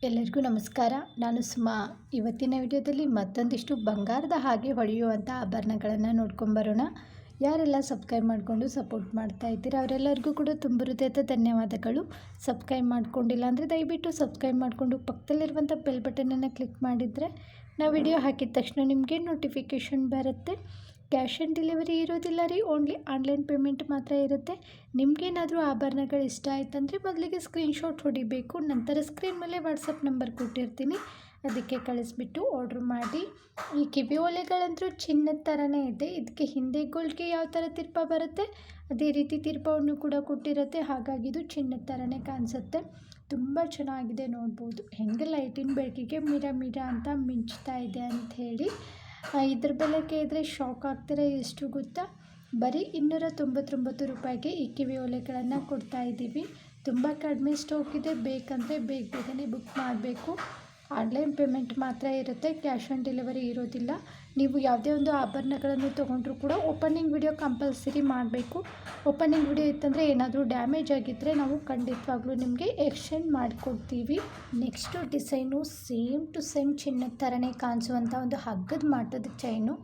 ಎಲ್ಲರಿಗೂ ನಮಸ್ಕಾರ. ನಾನು ಸುಮಾ. ಇವತ್ತಿನ ವಿಡಿಯೋದಲ್ಲಿ ಮತ್ತೊಂದಿಷ್ಟು ಬಂಗಾರದ ಹಾಗೆ ಹೊಳೆಯುವಂಥ ಆಭರಣಗಳನ್ನು ನೋಡ್ಕೊಂಬರೋಣ. ಯಾರೆಲ್ಲ ಸಬ್ಸ್ಕ್ರೈಬ್ ಮಾಡಿಕೊಂಡು ಸಪೋರ್ಟ್ ಮಾಡ್ತಾ ಇದ್ದೀರಾ ಅವರೆಲ್ಲರಿಗೂ ಕೂಡ ತುಂಬ ಹೃದಯದ ಧನ್ಯವಾದಗಳು. ಸಬ್ಸ್ಕ್ರೈಬ್ ಮಾಡ್ಕೊಂಡಿಲ್ಲ ಅಂದರೆ ದಯವಿಟ್ಟು ಸಬ್ಸ್ಕ್ರೈಬ್ ಮಾಡಿಕೊಂಡು ಪಕ್ಕದಲ್ಲಿರುವಂಥ ಬೆಲ್ ಬಟನನ್ನು ಕ್ಲಿಕ್ ಮಾಡಿದರೆ ನಾವು ವಿಡಿಯೋ ಹಾಕಿದ ತಕ್ಷಣ ನಿಮಗೆ ನೋಟಿಫಿಕೇಷನ್ ಬರುತ್ತೆ. ಕ್ಯಾಶ್ ಆನ್ ಡೆಲಿವರಿ ಇರೋದಿಲ್ಲ ರೀ, ಓನ್ಲಿ ಆನ್ಲೈನ್ ಪೇಮೆಂಟ್ ಮಾತ್ರ ಇರುತ್ತೆ. ನಿಮಗೇನಾದರೂ ಆಭರಣಗಳು ಇಷ್ಟ ಆಯ್ತಂದರೆ ಮೊದಲಿಗೆ ಸ್ಕ್ರೀನ್ಶಾಟ್ ಹೊಡಿಬೇಕು. ನಂತರ ಸ್ಕ್ರೀನ್ ಮೇಲೆ ವಾಟ್ಸಪ್ ನಂಬರ್ ಕೊಟ್ಟಿರ್ತೀನಿ, ಅದಕ್ಕೆ ಕಳಿಸ್ಬಿಟ್ಟು ಆರ್ಡ್ರ್ ಮಾಡಿ. ಈ ಕಿವಿ ಓಲೆಗಳಂತೂ ಚಿನ್ನದ ಥರನೇ ಇದೆ. ಇದಕ್ಕೆ ಹಿಂದೆ ಗೋಲ್ಡ್ಗೆ ಯಾವ ಥರ ತಿರ್ಪ ಬರುತ್ತೆ ಅದೇ ರೀತಿ ತಿರ್ಪವನ್ನು ಕೂಡ ಕೊಟ್ಟಿರುತ್ತೆ. ಹಾಗಾಗಿ ಇದು ಚಿನ್ನದ ಥರನೇ ಕಾಣಿಸುತ್ತೆ. ತುಂಬ ಚೆನ್ನಾಗಿದೆ, ನೋಡ್ಬೋದು ಹೆಂಗೆ ಲೈಟಿನ ಬೆಳಕಿಗೆ ಮೀರ ಅಂತ ಮಿಂಚ್ತಾ ಇದೆ ಅಂಥೇಳಿ. ಇದ್ರ ಬೆಲೆ ಕೇಳಿದ್ರೆ ಶಾಕ್ ಆಗ್ತಾರೆ. ಎಷ್ಟು ಗೊತ್ತಾ, ಬರೀ 299 ರೂಪಾಯಿಗೆ ಈ ಕಿವಿ ಓಲೆಗಳನ್ನು ಕೊಡ್ತಾ ಇದ್ದೀವಿ. ತುಂಬ ಕಡಿಮೆ ಸ್ಟಾಕ್ ಇದೆ, ಬೇಕಂದರೆ ಬೇಗನೆ ಬುಕ್ ಮಾಡಬೇಕು. ಆನ್ಲೈನ್ ಪೇಮೆಂಟ್ ಮಾತ್ರ ಇರುತ್ತೆ, ಕ್ಯಾಶ್ ಆನ್ ಡೆಲಿವರಿ ಇರೋದಿಲ್ಲ. ನೀವು ಯಾವುದೇ ಒಂದು ಆಭರಣಗಳನ್ನು ತೊಗೊಂಡ್ರೂ ಕೂಡ ಓಪನಿಂಗ್ ವಿಡಿಯೋ ಕಂಪಲ್ಸರಿ ಮಾಡಬೇಕು. ಓಪನಿಂಗ್ ವಿಡಿಯೋ ಇತ್ತಂದರೆ ಏನಾದರೂ ಡ್ಯಾಮೇಜ್ ಆಗಿದ್ದರೆ ನಾವು ಖಂಡಿತವಾಗ್ಲೂ ನಿಮಗೆ ಎಕ್ಸ್ಚೇಂಜ್ ಮಾಡಿಕೊಡ್ತೀವಿ. Next design same to same ಚಿನ್ನದ ಥರನೇ ಕಾಣಿಸುವಂಥ ಒಂದು ಹಗ್ಗದ ಮಾಟದ ಚೈನು.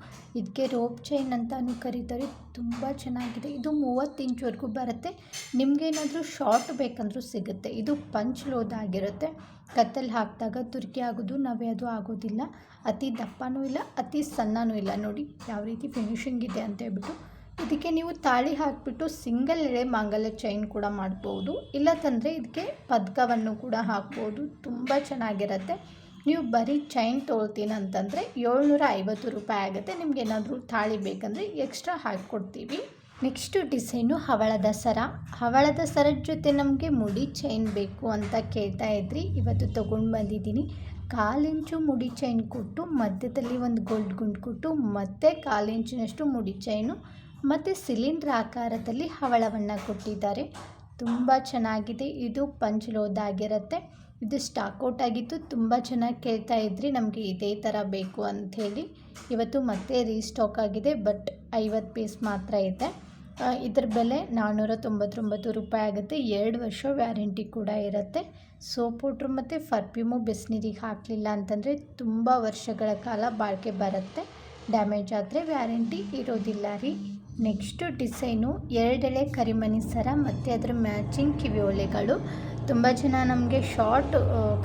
ಇದಕ್ಕೆ ರೋಪ್ ಚೈನ್ ಅಂತಲೂ ಕರೀತಾರೆ. ತುಂಬ ಚೆನ್ನಾಗಿದೆ. ಇದು 30 ಇಂಚ್ವರೆಗೂ ಬರುತ್ತೆ. ನಿಮಗೇನಾದರೂ ಶಾರ್ಟ್ ಬೇಕಂದ್ರೂ ಸಿಗುತ್ತೆ. ಇದು ಪಂಚ್ ಲೋದ್ ಆಗಿರುತ್ತೆ. ಕತ್ತಲ್ಲಿ ಹಾಕಿದಾಗ ತುರ್ಕಿ ಆಗೋದು, ನವೆಯೋದು ಆಗೋದಿಲ್ಲ. ಅತಿ ದಪ್ಪನೂ ಇಲ್ಲ, ಅತಿ ಸಣ್ಣನೂ ಇಲ್ಲ. ನೋಡಿ ಯಾವ ರೀತಿ ಫಿನಿಶಿಂಗ್ ಇದೆ ಅಂತ ಹೇಳ್ಬಿಟ್ಟು. ಇದಕ್ಕೆ ನೀವು ತಾಳಿ ಹಾಕಿಬಿಟ್ಟು ಸಿಂಗಲ್ ಎಳೆ ಮಾಂಗಲ್ಯ ಚೈನ್ ಕೂಡ ಮಾಡ್ಬೋದು. ಇಲ್ಲದಂದರೆ ಇದಕ್ಕೆ ಪದಕವನ್ನು ಕೂಡ ಹಾಕ್ಬೋದು. ತುಂಬ ಚೆನ್ನಾಗಿರುತ್ತೆ. ನೀವು ಬರೀ ಚೈನ್ ತೊಗೊಳ್ತೀನಿ ಅಂತಂದರೆ 750 ರೂಪಾಯಿ ಆಗುತ್ತೆ. ನಿಮಗೇನಾದರೂ ತಾಳಿ ಬೇಕಂದರೆ ಎಕ್ಸ್ಟ್ರಾ ಹಾಕಿಕೊಡ್ತೀವಿ. ನೆಕ್ಸ್ಟು ಡಿಸೈನು ಹವಳದ ಸರ. ಹವಳದ ಸರದ ಜೊತೆ ನಮಗೆ ಮುಡಿ ಚೈನ್ ಬೇಕು ಅಂತ ಕೇಳ್ತಾ ಇದ್ರಿ. ಇವತ್ತು ತೊಗೊಂಡು ಬಂದಿದ್ದೀನಿ. 1/4 ಇಂಚು ಮುಡಿ ಚೈನ್ ಕೊಟ್ಟು, ಮಧ್ಯದಲ್ಲಿ ಒಂದು ಗೋಲ್ಡ್ ಗುಂಡು ಕೊಟ್ಟು, ಮತ್ತು 1/4 ಇಂಚಿನಷ್ಟು ಮುಡಿ ಚೈನು ಮತ್ತು ಸಿಲಿಂಡ್ರ್ ಆಕಾರದಲ್ಲಿ ಹವಳವನ್ನು ಕೊಟ್ಟಿದ್ದಾರೆ. ತುಂಬ ಚೆನ್ನಾಗಿದೆ. ಇದು ಪಂಚಲೋದಾಗಿರುತ್ತೆ. ಇದು ಸ್ಟಾಕ್ಔಟ್ ಆಗಿತ್ತು. ತುಂಬ ಚೆನ್ನಾಗಿ ಕೇಳ್ತಾ ಇದ್ರಿ ನಮಗೆ ಇದೇ ಥರ ಬೇಕು ಅಂಥೇಳಿ. ಇವತ್ತು ಮತ್ತೆ ರೀಸ್ಟಾಕ್ ಆಗಿದೆ, ಬಟ್ 50 ಪೀಸ್ ಮಾತ್ರ ಇದೆ. ಇದರ ಬೆಲೆ 499 ರೂಪಾಯಿ ಆಗುತ್ತೆ. 2 ವರ್ಷ ವ್ಯಾರಂಟಿ ಕೂಡ ಇರುತ್ತೆ. ಸೋಪ್ ಪೌಡ್ರು ಮತ್ತು ಪರ್ಫ್ಯೂಮು ಬಿಸಿನೀರಿಗೆ ಹಾಕಲಿಲ್ಲ ಅಂತಂದರೆ ತುಂಬ ವರ್ಷಗಳ ಕಾಲ ಬಾಳಿಕೆ ಬರುತ್ತೆ. ಡ್ಯಾಮೇಜ್ ಆದರೆ ವ್ಯಾರಂಟಿ ಇರೋದಿಲ್ಲ ರೀ. ನೆಕ್ಸ್ಟು ಡಿಸೈನು 2 ಎಳೆ ಕರಿಮಣಿ ಸರ ಮತ್ತು ಅದರ ಮ್ಯಾಚಿಂಗ್ ಕಿವಿ ಓಲೆಗಳು. ತುಂಬ ಜನ ನಮಗೆ ಶಾರ್ಟ್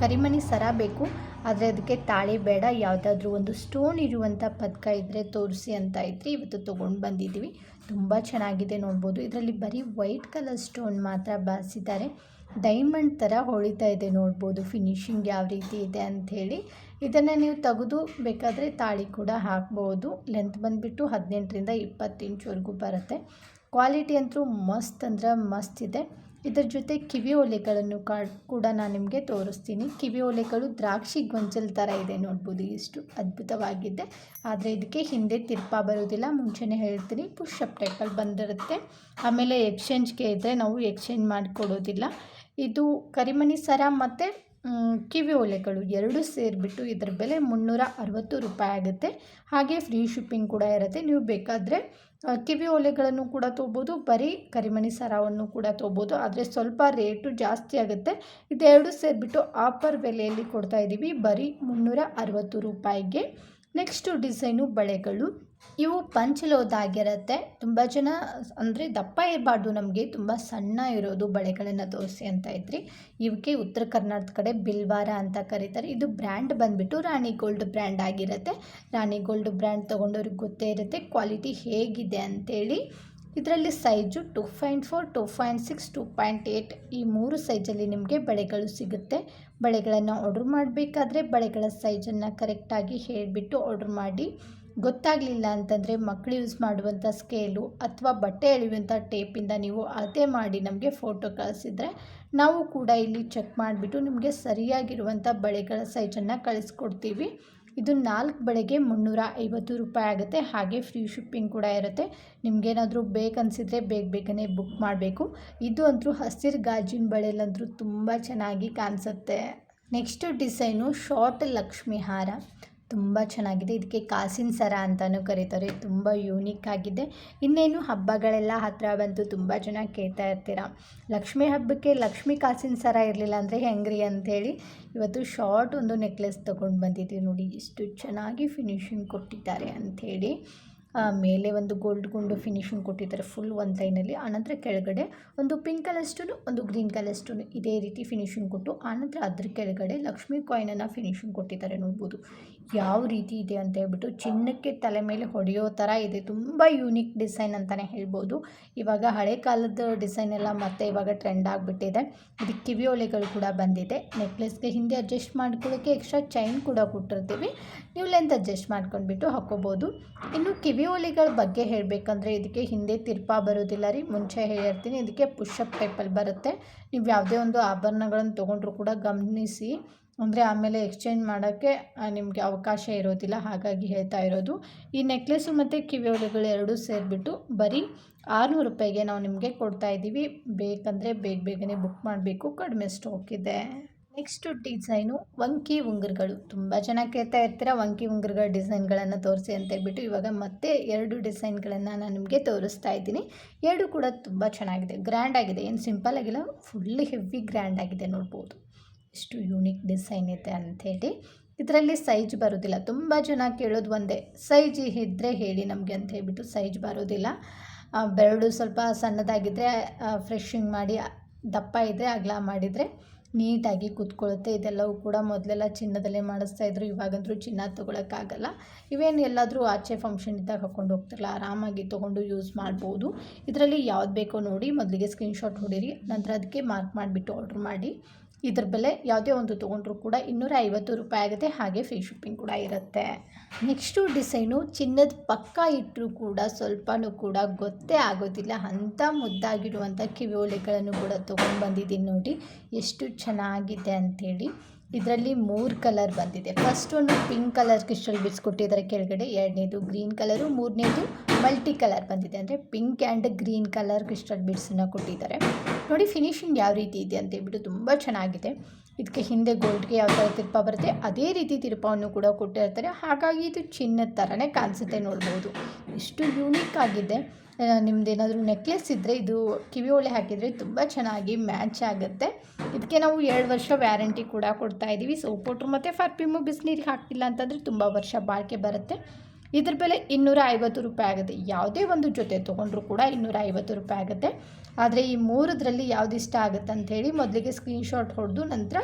ಕರಿಮಣಿ ಸರ ಬೇಕು, ಆದರೆ ಅದಕ್ಕೆ ತಾಳಿ ಬೇಡ, ಯಾವುದಾದ್ರೂ ಒಂದು ಸ್ಟೋನ್ ಇರುವಂಥ ಪದಕ ಇದ್ದರೆ ತೋರಿಸಿ ಅಂತ ಇದ್ರಿ. ಇವತ್ತು ತೊಗೊಂಡು ಬಂದಿದ್ದೀವಿ. ತುಂಬ ಚೆನ್ನಾಗಿದೆ, ನೋಡ್ಬೋದು. ಇದರಲ್ಲಿ ಬರೀ ವೈಟ್ ಕಲರ್ ಸ್ಟೋನ್ ಮಾತ್ರ ಬಾರಿಸಿದ್ದಾರೆ. ಡೈಮಂಡ್ ಥರ ಹೊಳಿತಾ ಇದೆ, ನೋಡ್ಬೋದು ಫಿನಿಶಿಂಗ್ ಯಾವ ರೀತಿ ಇದೆ ಅಂಥೇಳಿ. ಇದನ್ನು ನೀವು ತೆಗೆದು ಬೇಕಾದರೆ ತಾಳಿ ಕೂಡ ಹಾಕ್ಬೋದು. ಲೆಂತ್ ಬಂದುಬಿಟ್ಟು 18ರಿಂದ 20 ಇಂಚ್ವರೆಗೂ ಬರುತ್ತೆ. ಕ್ವಾಲಿಟಿ ಅಂತೂ ಮಸ್ತ್ ಅಂದರೆ ಮಸ್ತ್ ಇದೆ. ಇದರ ಜೊತೆ ಕಿವಿ ಓಲೆಗಳನ್ನು ಕೂಡ ನಾನು ನಿಮಗೆ ತೋರಿಸ್ತೀನಿ. ಕಿವಿ ಓಲೆಗಳು ದ್ರಾಕ್ಷಿ ಗೊಂಚಲು ಥರ ಇದೆ, ನೋಡ್ಬೋದು ಎಷ್ಟು ಅದ್ಭುತವಾಗಿದೆ. ಆದರೆ ಇದಕ್ಕೆ ಹಿಂದೆ ತಿರ್ಪ ಬರೋದಿಲ್ಲ, ಮುಂಚೆನೇ ಹೇಳ್ತೀನಿ. ಪುಷಪ್ ಟೈಪಲ್ಲಿ ಬಂದಿರುತ್ತೆ. ಆಮೇಲೆ ಎಕ್ಸ್ಚೇಂಜ್ಗೆ ಇದ್ದರೆ ನಾವು ಎಕ್ಸ್ಚೇಂಜ್ ಮಾಡಿಕೊಡೋದಿಲ್ಲ. ಇದು ಕರಿಮಣಿ ಸರ ಮತ್ತು ಕಿವಿ ಓಲೆಗಳು ಎರಡೂ ಸೇರಿಬಿಟ್ಟು ಇದರ ಬೆಲೆ 360 ರೂಪಾಯಿ ಆಗುತ್ತೆ. ಹಾಗೆ ಫ್ರೀ ಶಿಪ್ಪಿಂಗ್ ಕೂಡ ಇರುತ್ತೆ. ನೀವು ಬೇಕಾದರೆ ಕಿವಿ ಓಲೆಗಳನ್ನು ಕೂಡ ತೊಗೋಬೋದು, ಬರೀ ಕರಿಮಣಿ ಸರವನ್ನು ಕೂಡ ತೊಗೋಬೋದು. ಆದರೆ ಸ್ವಲ್ಪ ರೇಟು ಜಾಸ್ತಿ ಆಗುತ್ತೆ. ಇದೆರಡು ಸೇರಿಬಿಟ್ಟು ಆಫರ್ ಬೆಲೆಯಲ್ಲಿ ಕೊಡ್ತಾ ಇದ್ದೀವಿ, ಬರೀ 360 ರೂಪಾಯಿಗೆ. ನೆಕ್ಸ್ಟು ಡಿಸೈನು ಬಳೆಗಳು. ಇವು ಪಂಚಲೋದಾಗಿರುತ್ತೆ. ತುಂಬ ಜನ ಅಂದರೆ ದಪ್ಪ ಇರಬಾರ್ದು, ನಮಗೆ ತುಂಬ ಸಣ್ಣ ಇರೋದು ಬಳೆಗಳನ್ನು ತೋರಿಸಿ ಅಂತ ಇದ್ರಿ. ಇವಕ್ಕೆ ಉತ್ತರ ಕರ್ನಾಟಕದ ಕಡೆ ಬಿಲ್ವಾರ ಅಂತ ಕರೀತಾರೆ. ಇದು ಬ್ರ್ಯಾಂಡ್ ಬಂದುಬಿಟ್ಟು ರಾಣಿ ಗೋಲ್ಡ್ ಬ್ರ್ಯಾಂಡ್ ಆಗಿರುತ್ತೆ. ರಾಣಿ ಗೋಲ್ಡ್ ಬ್ರ್ಯಾಂಡ್ ತೊಗೊಂಡವ್ರಿಗೆ ಗೊತ್ತೇ ಇರುತ್ತೆ ಕ್ವಾಲಿಟಿ ಹೇಗಿದೆ ಅಂಥೇಳಿ. ಇದರಲ್ಲಿ ಸೈಜು 2.4, 2.6, 2.8 ಈ 3 ಸೈಜಲ್ಲಿ ನಿಮಗೆ ಬಳೆಗಳು ಸಿಗುತ್ತೆ. ಬಳೆಗಳನ್ನು ಆರ್ಡ್ರ್ ಮಾಡಬೇಕಾದ್ರೆ ಬಳೆಗಳ ಸೈಜನ್ನು ಕರೆಕ್ಟಾಗಿ ಹೇಳಿಬಿಟ್ಟು ಆರ್ಡ್ರ್ ಮಾಡಿ. ಗೊತ್ತಾಗಲಿಲ್ಲ ಅಂತಂದರೆ ಮಕ್ಕಳು ಯೂಸ್ ಮಾಡುವಂಥ ಸ್ಕೇಲು ಅಥವಾ ಬಟ್ಟೆ ಎಳೆಯುವಂಥ ಟೇಪಿಂದ ನೀವು ಅಳತೆ ಮಾಡಿ ನಮಗೆ ಫೋಟೋ ಕಳಿಸಿದರೆ ನಾವು ಕೂಡ ಇಲ್ಲಿ ಚೆಕ್ ಮಾಡಿಬಿಟ್ಟು ನಿಮಗೆ ಸರಿಯಾಗಿರುವಂಥ ಬಳೆಗಳ ಸೈಜನ್ನು ಕಳಿಸ್ಕೊಡ್ತೀವಿ. ಇದು 4 ಬಳೆಗೆ 350 ರೂಪಾಯಿ ಆಗುತ್ತೆ. ಹಾಗೆ ಫ್ರೀ ಶಿಪ್ಪಿಂಗ್ ಕೂಡ ಇರುತ್ತೆ. ನಿಮಗೇನಾದರೂ ಬೇಕನ್ನಿಸಿದ್ರೆ ಬೇಗನೆ ಬುಕ್ ಮಾಡಬೇಕು. ಇದು ಅಂತೂ ಹಸಿರು ಗಾಜಿನ ಬಳೆಲಂತೂ ತುಂಬ ಚೆನ್ನಾಗಿ ಕಾಣಿಸುತ್ತೆ. ನೆಕ್ಸ್ಟು ಡಿಸೈನು ಶಾರ್ಟ್ ಲಕ್ಷ್ಮಿ ಹಾರ. ತುಂಬ ಚೆನ್ನಾಗಿದೆ. ಇದಕ್ಕೆ ಕಾಸಿನ ಸರ ಅಂತಲೂ ಕರೀತಾರೆ. ತುಂಬ ಯೂನಿಕ್ ಆಗಿದೆ. ಇನ್ನೇನು ಹಬ್ಬಗಳೆಲ್ಲ ಹತ್ತಿರ ಬಂತು. ತುಂಬ ಜನ ಕೇಳ್ತಾ ಇರ್ತೀರ, ಲಕ್ಷ್ಮಿ ಹಬ್ಬಕ್ಕೆ ಲಕ್ಷ್ಮಿ ಕಾಸಿನ ಸರ ಇರಲಿಲ್ಲ ಅಂದರೆ ಹೆಂಗ್ರಿ ಅಂಥೇಳಿ ಇವತ್ತು ಶಾರ್ಟ್ ಒಂದು ನೆಕ್ಲೆಸ್ ತೊಗೊಂಡು ಬಂದಿದ್ದೀವಿ. ನೋಡಿ ಎಷ್ಟು ಚೆನ್ನಾಗಿ ಫಿನಿಶಿಂಗ್ ಕೊಟ್ಟಿದ್ದಾರೆ ಅಂಥೇಳಿ. ಮೇಲೆ ಒಂದು ಗೋಲ್ಡ್ ಗುಂಡು ಫಿನಿಶಿಂಗ್ ಕೊಟ್ಟಿದ್ದಾರೆ ಫುಲ್ ಒಂದು ಲೈನಲ್ಲಿ. ಆನಂತರ ಕೆಳಗಡೆ ಒಂದು ಪಿಂಕ್ ಕಲರ್ ಸ್ಟೋನು, ಒಂದು ಗ್ರೀನ್ ಕಲರ್ ಸ್ಟೋನು ಇದೇ ರೀತಿ ಫಿನಿಶಿಂಗ್ ಕೊಟ್ಟು, ಆನಂತರ ಅದ್ರ ಕೆಳಗಡೆ ಲಕ್ಷ್ಮಿ ಕಾಯಿನನ್ನು ಫಿನಿಶಿಂಗ್ ಕೊಟ್ಟಿದ್ದಾರೆ. ನೋಡ್ಬೋದು ಯಾವ ರೀತಿ ಇದೆ ಅಂತ ಹೇಳ್ಬಿಟ್ಟು. ಚಿನ್ನಕ್ಕೆ ತಲೆ ಮೇಲೆ ಹೊಡೆಯೋ ಥರ ಇದೆ. ತುಂಬ ಯೂನಿಕ್ ಡಿಸೈನ್ ಅಂತಲೇ ಹೇಳ್ಬೋದು. ಇವಾಗ ಹಳೆ ಕಾಲದ ಡಿಸೈನ್ ಎಲ್ಲ ಮತ್ತೆ ಇವಾಗ ಟ್ರೆಂಡ್ ಆಗಿಬಿಟ್ಟಿದೆ. ಇದಕ್ಕೆ ಕಿವಿ ಓಲೆಗಳು ಕೂಡ ಬಂದಿದೆ. ನೆಕ್ಲೆಸ್ಗೆ ಹಿಂದೆ ಅಡ್ಜಸ್ಟ್ ಮಾಡ್ಕೊಳ್ಳೋಕ್ಕೆ ಎಕ್ಸ್ಟ್ರಾ ಚೈನ್ ಕೂಡ ಕೊಟ್ಟಿರ್ತೀವಿ. ನೀವು ಲೆಂತ್ ಅಡ್ಜಸ್ಟ್ ಮಾಡ್ಕೊಂಡ್ಬಿಟ್ಟು ಹಾಕ್ಕೋಬೋದು. ಇನ್ನು ಕಿವಿ ಓಲೆಗಳ ಬಗ್ಗೆ ಹೇಳಬೇಕಂದ್ರೆ ಇದಕ್ಕೆ ಹಿಂದೆ ತಿರ್ಪ ಬರೋದಿಲ್ಲ ರೀ. ಮುಂಚೆ ಹೇಳಿರ್ತೀನಿ, ಇದಕ್ಕೆ ಪುಷಪ್ ಟೈಪಲ್ಲಿ ಬರುತ್ತೆ. ನೀವು ಯಾವುದೇ ಒಂದು ಆಭರಣಗಳನ್ನು ತೊಗೊಂಡ್ರೂ ಕೂಡ ಗಮನಿಸಿ, ಅಂದರೆ ಆಮೇಲೆ ಎಕ್ಸ್ಚೇಂಜ್ ಮಾಡೋಕ್ಕೆ ನಿಮಗೆ ಅವಕಾಶ ಇರೋದಿಲ್ಲ. ಹಾಗಾಗಿ ಹೇಳ್ತಾ ಇರೋದು. ಈ ನೆಕ್ಲೆಸ್ಸು ಮತ್ತು ಕಿವಿ ಓಲೆಗಳು ಎರಡೂ ಸೇರಿಬಿಟ್ಟು ಬರೀ 600 ರೂಪಾಯಿಗೆ ನಾವು ನಿಮಗೆ ಕೊಡ್ತಾಯಿದ್ದೀವಿ. ಬೇಕಂದರೆ ಬೇಗನೆ ಬುಕ್ ಮಾಡಬೇಕು, ಕಡಿಮೆ ಸ್ಟಾಕ್ ಇದೆ. ನೆಕ್ಸ್ಟು ಡಿಸೈನು ವಂಕಿ ಉಂಗುರಗಳು. ತುಂಬ ಜನ ಕೇಳ್ತಾ ಇರ್ತೀರ ವಂಕಿ ಉಂಗುರಗಳ ಡಿಸೈನ್ಗಳನ್ನು ತೋರಿಸಿ ಅಂತ ಹೇಳ್ಬಿಟ್ಟು. ಇವಾಗ ಮತ್ತೆ 2 ಡಿಸೈನ್ಗಳನ್ನು ನಾನು ನಿಮಗೆ ತೋರಿಸ್ತಾ ಇದ್ದೀನಿ. 2 ಕೂಡ ತುಂಬ ಚೆನ್ನಾಗಿದೆ, ಗ್ರ್ಯಾಂಡ್ ಆಗಿದೆ. ಏನು ಸಿಂಪಲ್ ಆಗಿಲ್ಲ, ಫುಲ್ಲಿ ಹೆವಿ ಗ್ರ್ಯಾಂಡ್ ಆಗಿದೆ. ನೋಡ್ಬೋದು ಎಷ್ಟು ಯೂನಿಕ್ ಡಿಸೈನ್ ಇದೆ ಅಂಥೇಳಿ. ಇದರಲ್ಲಿ ಸೈಜ್ ಬರೋದಿಲ್ಲ. ತುಂಬ ಜನ ಕೇಳೋದು ಒಂದೇ, ಸೈಜ್ ಇದ್ದರೆ ಹೇಳಿ ನಮಗೆ ಅಂತ ಹೇಳ್ಬಿಟ್ಟು. ಸೈಜ್ ಬರೋದಿಲ್ಲ. ಬೆರಳು ಸ್ವಲ್ಪ ಸಣ್ಣದಾಗಿದ್ದರೆ ಫ್ರೆಶಿಂಗ್ ಮಾಡಿ, ದಪ್ಪ ಇದ್ದರೆ ಅಗಲ ಮಾಡಿದರೆ ನೀಟಾಗಿ ಕೂತ್ಕೊಳ್ಳುತ್ತೆ. ಇದೆಲ್ಲವೂ ಕೂಡ ಮೊದಲೆಲ್ಲ ಚಿನ್ನದಲ್ಲೇ ಮಾಡಿಸ್ತಾಯಿದ್ರು. ಇವಾಗಂತೂ ಚಿನ್ನ ತೊಗೊಳಕ್ಕಾಗಲ್ಲ. ಇವೇನು ಎಲ್ಲಾದರೂ ಆಚೆ ಫಂಕ್ಷನ್ ಇದ್ದಾಗ ಹಾಕ್ಕೊಂಡು ಹೋಗ್ತಾರಲ್ಲ, ಆರಾಮಾಗಿ ತೊಗೊಂಡು ಯೂಸ್ ಮಾಡ್ಬೋದು. ಇದರಲ್ಲಿ ಯಾವ್ದು ಬೇಕೋ ನೋಡಿ, ಮೊದಲಿಗೆ ಸ್ಕ್ರೀನ್ಶಾಟ್ ಹೊಡೀರಿ, ನಂತರ ಅದಕ್ಕೆ ಮಾರ್ಕ್ ಮಾಡಿಬಿಟ್ಟು ಆರ್ಡ್ರ್ ಮಾಡಿ. ಇದ್ರ ಬೆಲೆ ಯಾವುದೇ ಒಂದು ತೊಗೊಂಡ್ರೂ ಕೂಡ 250 ರೂಪಾಯಿ ಆಗುತ್ತೆ. ಹಾಗೆ ಫ್ರೀ ಶಿಪ್ಪಿಂಗ್ ಕೂಡ ಇರುತ್ತೆ. ನೆಕ್ಸ್ಟು ಡಿಸೈನು ಚಿನ್ನದ ಪಕ್ಕ ಇಟ್ಟರೂ ಕೂಡ ಸ್ವಲ್ಪನೂ ಕೂಡ ಗೊತ್ತೇ ಆಗೋದಿಲ್ಲ. ಅಂಥ ಮುದ್ದಾಗಿರುವಂಥ ಕಿವಿ ಓಲೆಗಳನ್ನು ಕೂಡ ತೊಗೊಂಡು ಬಂದಿದ್ದೀನಿ. ನೋಡಿ ಎಷ್ಟು ಚೆನ್ನಾಗಿದೆ ಅಂಥೇಳಿ. ಇದರಲ್ಲಿ 3 ಕಲರ್ ಬಂದಿದೆ. ಫಸ್ಟ್ ಒಂದು ಪಿಂಕ್ ಕಲರ್ ಕ್ರಿಸ್ಟಲ್ ಬಿಡ್ಸ್ ಕೊಟ್ಟಿದ್ದಾರೆ ಕೆಳಗಡೆ, 2ನೇದು ಗ್ರೀನ್ ಕಲರು, 3ನೇದು ಮಲ್ಟಿ ಕಲರ್ ಬಂದಿದೆ. ಅಂದರೆ pink and green colour crystal ಬಿಡ್ಸನ್ನು ಕೊಟ್ಟಿದ್ದಾರೆ. ನೋಡಿ ಫಿನಿಶಿಂಗ್ ಯಾವ ರೀತಿ ಇದೆ ಅಂತ ಹೇಳ್ಬಿಟ್ಟು, ತುಂಬ ಚೆನ್ನಾಗಿದೆ. ಇದಕ್ಕೆ ಹಿಂದೆ ಗೋಲ್ಡ್ಗೆ ಯಾವ ಥರ ತಿರುಪ ಬರುತ್ತೆ ಅದೇ ರೀತಿ ತಿರುಪವನ್ನು ಕೂಡ ಕೊಟ್ಟಿರ್ತಾರೆ. ಹಾಗಾಗಿ ಇದು ಚಿನ್ನದ ಥರನೇ ಕಾಣಿಸುತ್ತೆ. ನೋಡ್ಬೋದು ಎಷ್ಟು ಯೂನಿಕ್ ಆಗಿದೆ. ನಿಮ್ಮದೇನಾದರೂ ನೆಕ್ಲೆಸ್ ಇದ್ದರೆ ಇದು ಕಿವಿ ಓಲೆ ಹಾಕಿದರೆ ತುಂಬ ಚೆನ್ನಾಗಿ ಮ್ಯಾಚ್ ಆಗುತ್ತೆ. ಇದಕ್ಕೆ ನಾವು 2 ವರ್ಷ ವ್ಯಾರಂಟಿ ಕೂಡ ಕೊಡ್ತಾಯಿದ್ದೀವಿ. ಸೋಪ್ ಪೌಡ್ರು ಮತ್ತು ಪರ್ಫ್ಯೂಮು ಬಿಸಿನೀರಿಗೆ ಹಾಕಿಲ್ಲ ಅಂತಂದರೆ ತುಂಬ ವರ್ಷ ಬಾಳಿಕೆ ಬರುತ್ತೆ. ಇದ್ರ ಬೆಲೆ 250 ರೂಪಾಯಿ ಆಗುತ್ತೆ. ಯಾವುದೇ ಒಂದು ಜೊತೆ ತೊಗೊಂಡ್ರೂ ಕೂಡ 250 ರೂಪಾಯಿ ಆಗುತ್ತೆ. ಆದರೆ ಈ 3ರಲ್ಲಿ ಯಾವ್ದು ಇಷ್ಟ ಆಗುತ್ತೆ ಅಂಥೇಳಿ ಮೊದಲಿಗೆ ಸ್ಕ್ರೀನ್ಶಾಟ್ ಹೊಡೆದು, ನಂತರ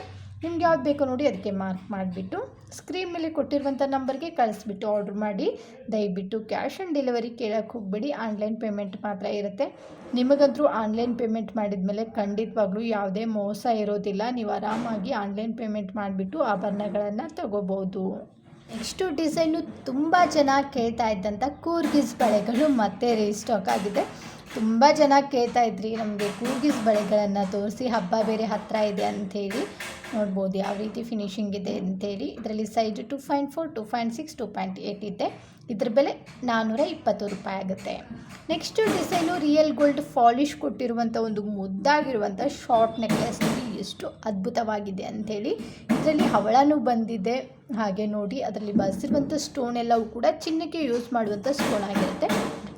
ನಿಮ್ಗೆ ಯಾವ್ದು ಬೇಕೋ ನೋಡಿ ಅದಕ್ಕೆ ಮಾರ್ಕ್ ಮಾಡಿಬಿಟ್ಟು ಸ್ಕ್ರೀನ್ ಮೇಲೆ ಕೊಟ್ಟಿರುವಂಥ ನಂಬರ್ಗೆ ಕಳಿಸ್ಬಿಟ್ಟು ಆರ್ಡ್ರ್ ಮಾಡಿ. ದಯವಿಟ್ಟು ಕ್ಯಾಶ್ ಆನ್ ಡೆಲಿವರಿ ಕೇಳೋಕ್ಕೆ ಹೋಗಬೇಡಿ. ಆನ್ಲೈನ್ ಪೇಮೆಂಟ್ ಮಾತ್ರ ಇರುತ್ತೆ. ನಿಮಗಂತೂ ಆನ್ಲೈನ್ ಪೇಮೆಂಟ್ ಮಾಡಿದ ಮೇಲೆ ಖಂಡಿತವಾಗ್ಲೂ ಯಾವುದೇ ಮೋಸ ಇರೋದಿಲ್ಲ. ನೀವು ಆರಾಮಾಗಿ ಆನ್ಲೈನ್ ಪೇಮೆಂಟ್ ಮಾಡಿಬಿಟ್ಟು ಆಭರಣಗಳನ್ನು ತಗೋಬೋದು. ನೆಕ್ಸ್ಟು ಡಿಸೈನು ತುಂಬ ಜನ ಕೇಳ್ತಾ ಇದ್ದಂಥ ಕೂರ್ಗಿಸ್ ಬಳೆಗಳು ಮತ್ತೆ ರೀಸ್ಟಾಕ್ ಆಗಿದೆ. ತುಂಬ ಜನ ಕೇಳ್ತಾ ಇದ್ರಿ ನಮಗೆ ಕೂರ್ಗಿಸ್ ಬಳೆಗಳನ್ನು ತೋರಿಸಿ, ಹಬ್ಬ ಬೇರೆ ಹತ್ತಿರ ಇದೆ ಅಂಥೇಳಿ. ನೋಡ್ಬೋದು ಯಾವ ರೀತಿ ಫಿನಿಶಿಂಗ್ ಇದೆ ಅಂಥೇಳಿ. ಇದರಲ್ಲಿ ಸೈಜ್ 2.4, 2.6, 2.8 ಇದೆ. ಇದ್ರ ಬೆಲೆ 420 ರೂಪಾಯಿ ಆಗುತ್ತೆ. Next design real gold polish ಕೊಟ್ಟಿರುವಂಥ ಒಂದು ಮುದ್ದಾಗಿರುವಂಥ ಶಾರ್ಟ್ ನೆಕ್ಲೆಸ್. ಎಷ್ಟು ಅದ್ಭುತವಾಗಿದೆ ಅಂಥೇಳಿ. ಇದರಲ್ಲಿ ಹವಳನೂ ಬಂದಿದೆ. ಹಾಗೆ ನೋಡಿ ಅದರಲ್ಲಿ ಬಳಸಿರುವಂಥ ಸ್ಟೋನ್ ಎಲ್ಲವೂ ಕೂಡ ಚಿನ್ನಕ್ಕೆ ಯೂಸ್ ಮಾಡುವಂಥ ಸ್ಟೋನ್ ಆಗಿರುತ್ತೆ.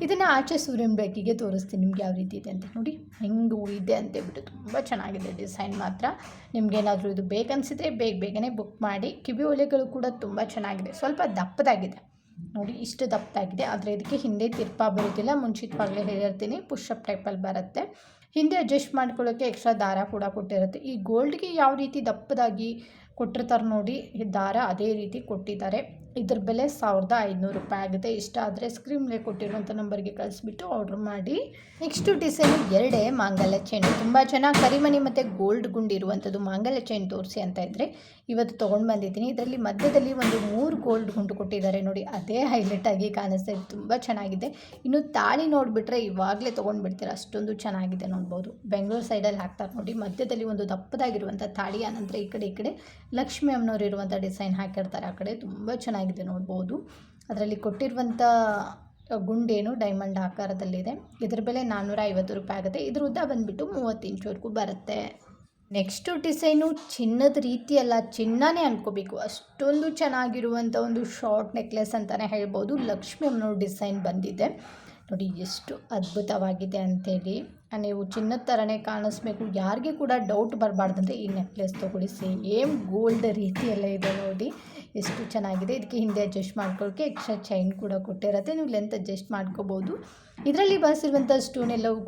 ಇದನ್ನು ಆಚೆ ಸೂರ್ಯನ ಬೆಳಕಿಗೆ ತೋರಿಸ್ತೀನಿ ನಿಮ್ಗೆ ಯಾವ ರೀತಿ ಇದೆ ಅಂತ. ನೋಡಿ ಹೆಂಗೆ ಇದೆ ಅಂತೇಳ್ಬಿಟ್ಟು ತುಂಬ ಚೆನ್ನಾಗಿದೆ ಡಿಸೈನ್ ಮಾತ್ರ. ನಿಮಗೇನಾದರೂ ಇದು ಬೇಕನ್ಸಿದ್ರೆ ಬೇಗನೆ ಬುಕ್ ಮಾಡಿ. ಕಿವಿ ಓಲೆಗಳು ಕೂಡ ತುಂಬ ಚೆನ್ನಾಗಿದೆ. ಸ್ವಲ್ಪ ದಪ್ಪದಾಗಿದೆ ನೋಡಿ, ಇಷ್ಟು ದಪ್ಪದಾಗಿದೆ. ಆದರೆ ಇದಕ್ಕೆ ಹಿಂದೆ ತಿರ್ಪ ಬರೋದಿಲ್ಲ. ಮುಂಚಿತವಾಗಲೇ ಹೇಳಿರ್ತೀನಿ, ಪುಷಪ್ ಟೈಪಲ್ಲಿ ಬರುತ್ತೆ. ಹಿಂದೆ ಅಡ್ಜಸ್ಟ್ ಮಾಡ್ಕೊಳ್ಳೋಕ್ಕೆ ಎಕ್ಸ್ಟ್ರಾ ದಾರ ಕೂಡ ಕೊಟ್ಟಿರುತ್ತೆ. ಈ ಗೋಲ್ಡ್ಗೆ ಯಾವ ರೀತಿ ದಪ್ಪದಾಗಿ ಕೊಟ್ಟಿರ್ತಾರೆ ನೋಡಿ ದಾರ, ಅದೇ ರೀತಿ ಕೊಟ್ಟಿದ್ದಾರೆ. ಇದ್ರ ಬೆಲೆ 1500 ರೂಪಾಯಿ ಆಗುತ್ತೆ. ಇಷ್ಟ ಆದರೆ ಸ್ಕ್ರೀನ್ ಮೇಲೆ ಕೊಟ್ಟಿರುವಂಥ ನಂಬರ್ಗೆ ಕಳಿಸ್ಬಿಟ್ಟು ಆರ್ಡ್ರ್ ಮಾಡಿ. ನೆಕ್ಸ್ಟು ಡಿಸೈನು 2 ಮಾಂಗಲ್ಯ ಚೈನು. ತುಂಬ ಜನ ಕರಿಮಣಿ ಮತ್ತು ಗೋಲ್ಡ್ ಗುಂಡಿರುವಂಥದ್ದು ಮಾಂಗಲ್ಯ ಚೈನ್ ತೋರಿಸಿ ಅಂತ ಇದ್ದರೆ ಇವತ್ತು ತೊಗೊಂಡು ಬಂದಿದ್ದೀನಿ. ಇದರಲ್ಲಿ ಮಧ್ಯದಲ್ಲಿ ಒಂದು 3 ಗೋಲ್ಡ್ ಗುಂಡು ಕೊಟ್ಟಿದ್ದಾರೆ ನೋಡಿ, ಅದೇ ಹೈಲೈಟಾಗಿ ಕಾಣಿಸ್ತಾ ಇದೆ. ತುಂಬ ಚೆನ್ನಾಗಿದೆ. ಇನ್ನು ತಾಳಿ ನೋಡಿಬಿಟ್ರೆ ಇವಾಗಲೇ ತೊಗೊಂಡ್ಬಿಡ್ತೀರ, ಅಷ್ಟೊಂದು ಚೆನ್ನಾಗಿದೆ. ನೋಡ್ಬೋದು ಬೆಂಗಳೂರು ಸೈಡಲ್ಲಿ ಹಾಕ್ತಾರೆ ನೋಡಿ, ಮಧ್ಯದಲ್ಲಿ ಒಂದು ದಪ್ಪದಾಗಿರುವಂಥ ತಾಳಿ. ಆನಂತರ ಈ ಕಡೆ ಲಕ್ಷ್ಮಿ ಅಮ್ಮನವ್ರು ಇರುವಂಥ ಡಿಸೈನ್ ಹಾಕಿರ್ತಾರೆ. ಆ ಕಡೆ ತುಂಬ ಚೆನ್ನಾಗಿದೆ ನೋಡ್ಬೋದು. ಅದರಲ್ಲಿ ಕೊಟ್ಟಿರುವಂಥ ಗುಂಡೇನು ಡೈಮಂಡ್ ಆಕಾರದಲ್ಲಿದೆ. ಇದ್ರ ಬೆಲೆ 450 ರೂಪಾಯಿ ಆಗುತ್ತೆ. ಇದ್ರ ಉದ್ದ ಬಂದುಬಿಟ್ಟು 30 ಇಂಚ್ವರೆಗೂ ಬರುತ್ತೆ. ನೆಕ್ಸ್ಟು ಡಿಸೈನು ಚಿನ್ನದ ರೀತಿಯಲ್ಲ, ಚಿನ್ನನೇ ಅನ್ಕೋಬೇಕು, ಅಷ್ಟೊಂದು ಚೆನ್ನಾಗಿರುವಂಥ ಒಂದು ಶಾರ್ಟ್ ನೆಕ್ಲೆಸ್ ಅಂತಲೇ ಹೇಳ್ಬೋದು. ಲಕ್ಷ್ಮಿ ಅಮ್ಮನವ್ರ ಡಿಸೈನ್ ಬಂದಿದೆ ನೋಡಿ, ಎಷ್ಟು ಅದ್ಭುತವಾಗಿದೆ ಅಂಥೇಳಿ. ನೀವು ಚಿನ್ನದ ಥರನೇ ಕಾಣಿಸ್ಬೇಕು, ಯಾರಿಗೆ ಕೂಡ ಡೌಟ್ ಬರಬಾರ್ದಂದರೆ ಈ ನೆಕ್ಲೆಸ್ ತೊಗೊಳ್ಳಿ. ಸೇಮ್ ಗೋಲ್ಡ್ ರೀತಿಯಲ್ಲೇ ಇದೆ ನೋಡಿ, ಎಷ್ಟು ಚೆನ್ನಾಗಿದೆ. ಇದಕ್ಕೆ ಹಿಂದೆ ಅಡ್ಜಸ್ಟ್ ಮಾಡ್ಕೊಳ್ಳೋಕ್ಕೆ ಎಕ್ಸ್ಟ್ರಾ ಚೈನ್ ಕೂಡ ಕೊಟ್ಟಿರುತ್ತೆ, ನೀವು ಲೆಂತ್ ಅಡ್ಜಸ್ಟ್ ಮಾಡ್ಕೋಬೋದು. ಇದರಲ್ಲಿ ಬಳಸಿರುವಂಥ ಸ್ಟೋನ್ ಎಲ್ಲವೂ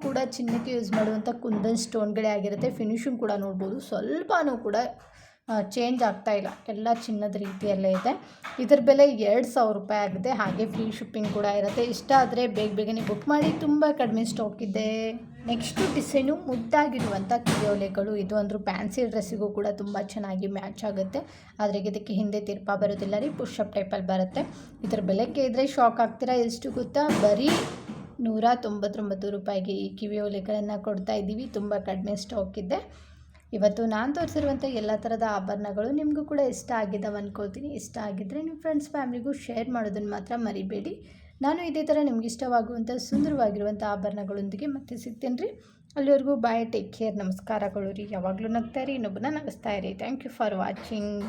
ಕೂಡ ಚಿನ್ನಕ್ಕೆ ಯೂಸ್ ಮಾಡುವಂಥ ಕುಂದನ್ ಸ್ಟೋನ್ಗಳೇ ಆಗಿರುತ್ತೆ. ಫಿನಿಶಿಂಗ್ ಕೂಡ ನೋಡ್ಬೋದು, ಸ್ವಲ್ಪನೂ ಕೂಡ ಚೇಂಜ್ ಆಗ್ತಾಯಿಲ್ಲ, ಎಲ್ಲ ಚಿನ್ನದ ರೀತಿಯಲ್ಲೇ ಇದೆ. ಇದರ ಬೆಲೆ 2000 ರೂಪಾಯಿ ಆಗಿದೆ. ಹಾಗೆ ಫ್ರೀ ಶಿಪ್ಪಿಂಗ್ ಕೂಡ ಇರುತ್ತೆ. ಇಷ್ಟ ಆದರೆ ಬೇಗನೆ ಬುಕ್ ಮಾಡಿ, ತುಂಬ ಕಡಿಮೆ ಸ್ಟಾಕ್ ಇದೆ. ನೆಕ್ಸ್ಟು ಡಿಸೈನು ಮುದ್ದಾಗಿರುವಂಥ ಕಿವಿಯೋಲೆಗಳು. ಇದು ಅಂದರೂ ಫ್ಯಾನ್ಸಿ ಡ್ರೆಸ್ಸಿಗೂ ಕೂಡ ತುಂಬ ಚೆನ್ನಾಗಿ ಮ್ಯಾಚ್ ಆಗುತ್ತೆ. ಆದರೆ ಇದಕ್ಕೆ ಹಿಂದೆ ತಿರ್ಪ ಬರೋದಿಲ್ಲ ರೀ, ಪುಷಪ್ ಟೈಪಲ್ಲಿ ಬರುತ್ತೆ. ಇದರ ಬೆಲೆ ಕೇಳಿದ್ರೆ ಶಾಕ್ ಆಗ್ತೀರಾ. ಎಷ್ಟು ಗೊತ್ತಾ, ಬರೀ 199 ರೂಪಾಯಿಗೆ ಈ ಕಿವಿಯೋಲೆಗಳನ್ನು ಕೊಡ್ತಾ ಇದ್ದೀವಿ. ತುಂಬ ಕಡಿಮೆ ಸ್ಟಾಕ್ ಇದೆ. ಇವತ್ತು ನಾನು ತೋರಿಸಿರುವಂಥ ಎಲ್ಲ ಥರದ ಆಭರಣಗಳು ನಿಮಗೂ ಕೂಡ ಇಷ್ಟ ಆಗಿದ್ದಾವೆ ಅಂದ್ಕೊಳ್ತೀನಿ. ಇಷ್ಟ ಆಗಿದ್ದರೆ ನಿಮ್ಮ ಫ್ರೆಂಡ್ಸ್ ಫ್ಯಾಮಿಲಿಗೂ ಶೇರ್ ಮಾಡೋದನ್ನು ಮಾತ್ರ ಮರಿಬೇಡಿ. ನಾನು ಇದೇ ಥರ ನಿಮ್ಗೆ ಇಷ್ಟವಾಗುವಂಥ ಸುಂದರವಾಗಿರುವಂಥ ಆಭರಣಗಳೊಂದಿಗೆ ಮತ್ತೆ ಸಿಗ್ತೀನಿ ರೀ. ಅಲ್ಲಿವರೆಗೂ ಬಾಯ್, ಟೇಕ್ ಕೇರ್, ನಮಸ್ಕಾರಗಳು ರೀ. ಯಾವಾಗಲೂ ನಗ್ತಾ ಇರಿ, ಇನ್ನೊಬ್ಬನ ನಗಿಸ್ತಾ ಇರಿ. Thank you for watching.